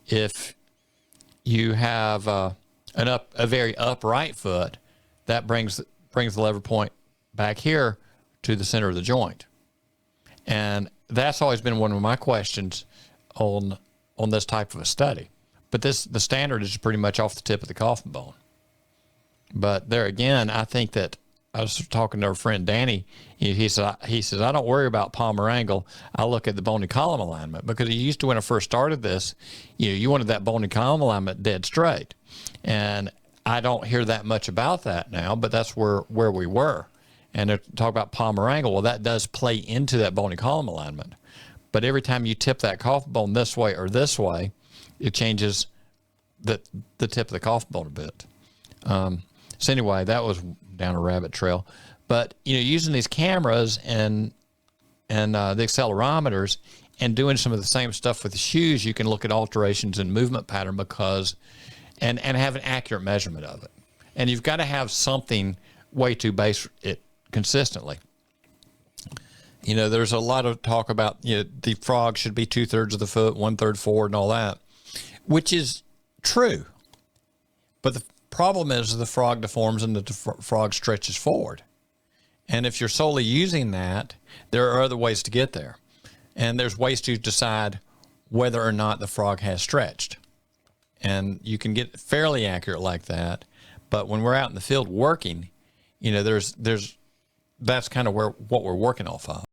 If you have a very upright foot, that brings the lever point back here to the center of the joint. And that's always been one of my questions on this type of a study. But the standard is pretty much off the tip of the coffin bone. But there again, I think that I was talking to our friend Danny. He says, I don't worry about Palmar angle. I look at the bony column alignment, because he used to, when I first started this, you wanted that bony column alignment dead straight. And I don't hear that much about that now, but that's where we were. And to talk about Palmar angle, well, that does play into that bony column alignment. But every time you tip that coffin bone this way or this way, it changes the tip of the coffin bone a bit. So anyway, that was down a rabbit trail. But using these cameras and the accelerometers and doing some of the same stuff with the shoes, you can look at alterations in movement pattern and have an accurate measurement of it. And you've got to have something way to base it consistently. There's a lot of talk about the frog should be 2/3 of the foot, 1/3 forward, and all that, which is true. But the problem is the frog deforms and the frog stretches forward. And if you're solely using that, there are other ways to get there. And there's ways to decide whether or not the frog has stretched. And you can get fairly accurate like that. But when we're out in the field working, that's kind of what we're working off of.